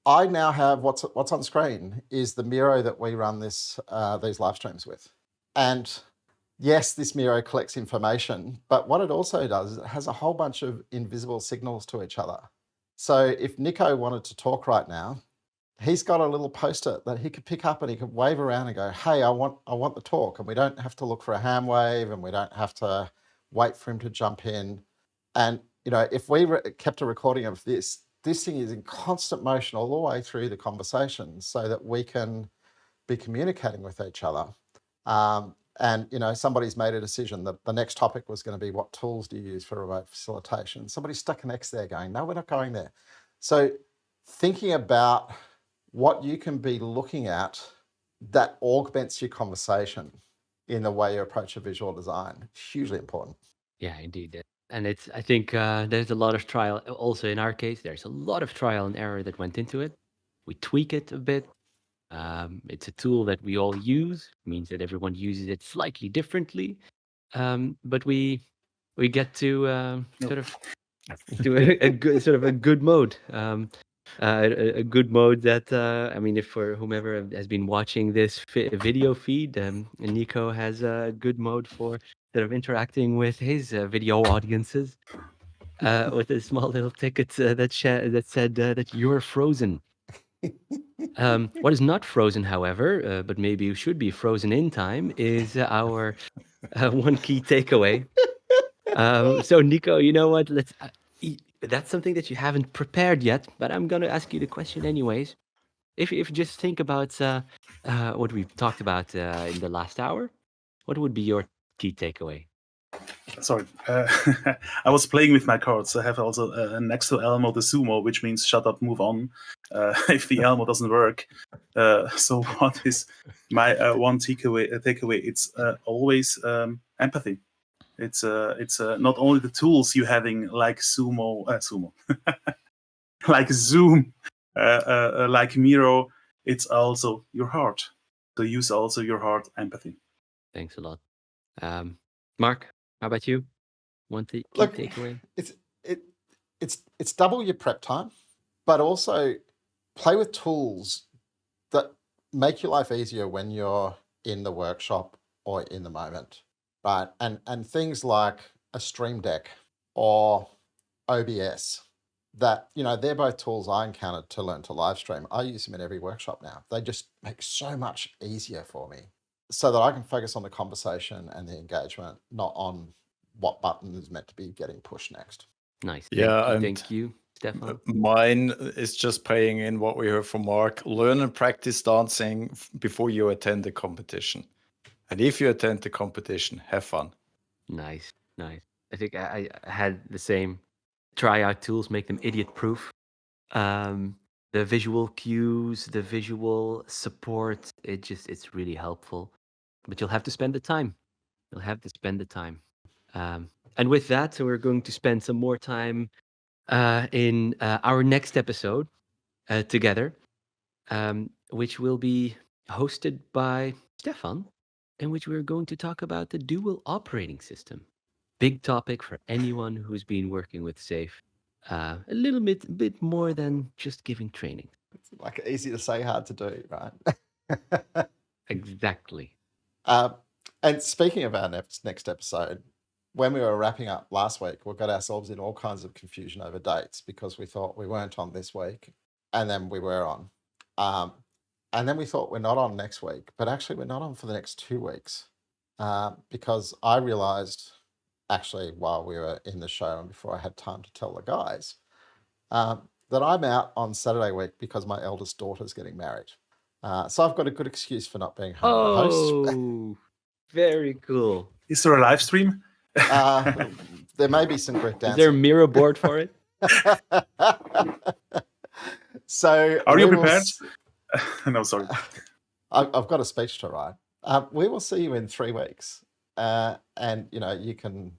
I now have what's on screen is the Miro that we run these live streams with. And yes, this Miro collects information, but what it also does is it has a whole bunch of invisible signals to each other. So if Nico wanted to talk right now, he's got a little post-it that he could pick up and he could wave around and go, hey, I want the talk. And we don't have to look for a hand wave, and we don't have to wait for him to jump in. And, if we kept a recording of this thing is in constant motion all the way through the conversation so that we can be communicating with each other. And, somebody's made a decision that the next topic was going to be, what tools do you use for remote facilitation? Somebody stuck an X there going, no, we're not going there. So thinking about what you can be looking at that augments your conversation in the way you approach a visual design, hugely important. Yeah, indeed. And I think there's a lot of trial, also in our case, there's a lot of trial and error that went into it. We tweak it a bit. It's a tool that we all use, means that everyone uses it slightly differently. But we get to sort of do a good a good mode. A good mode that if for whomever has been watching this video feed, Nico has a good mode for sort of interacting with his video audiences with a small little ticket that said that you're frozen. What is not frozen, however, but maybe you should be frozen in time, is our one key takeaway. So Nico, you know what? That's something that you haven't prepared yet, but I'm going to ask you the question anyways. If you just think about what we've talked about in the last hour, what would be your key takeaway? Sorry, I was playing with my cards. I have also next to Elmo the sumo, which means shut up, move on. If the Elmo doesn't work, so what is my one takeaway? It's always empathy. It's not only the tools you having like sumo, like Zoom, like Miro. It's also your heart. So use also your heart, empathy. Thanks a lot, Mark. How about you? One key Look, takeaway. It's double your prep time, but also play with tools that make your life easier when you're in the workshop or in the moment, right? And things like a Stream Deck or OBS, that, they're both tools I encountered to learn to live stream. I use them in every workshop now. They just make so much easier for me so that I can focus on the conversation and the engagement, not on what button is meant to be getting pushed next. Nice. Yeah, thank you, Stephan. Mine is just playing in what we heard from Mark. Learn and practice dancing before you attend the competition. And if you attend the competition, have fun. Nice. I think I had the same. Try out tools, make them idiot-proof. The visual cues, the visual support, it's really helpful. But you'll have to spend the time. And with that, we're going to spend some more time in our next episode together, which will be hosted by Stephan, in which we're going to talk about the dual operating system. Big topic for anyone who's been working with SAFe. A little bit more than just giving training. It's like easy to say, hard to do, right? Exactly. And speaking of our next episode, when we were wrapping up last week, we got ourselves in all kinds of confusion over dates because we thought we weren't on this week, and then we were on. And then we thought we're not on next week, but actually we're not on for the next 2 weeks because I realized, actually while we were in the show and before I had time to tell the guys, that I'm out on Saturday week because my eldest daughter's getting married. So I've got a good excuse for not being home to host. Oh, very cool. Is there a live stream? There may be some great dancing. Is there a Miro board for it? So are you prepared? No, sorry. I've got a speech to write. We will see you in 3 weeks. And, you can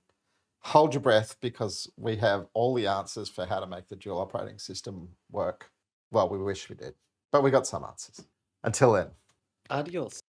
hold your breath because we have all the answers for how to make the dual operating system work. Well, we wish we did, but we got some answers. Until then. Adios.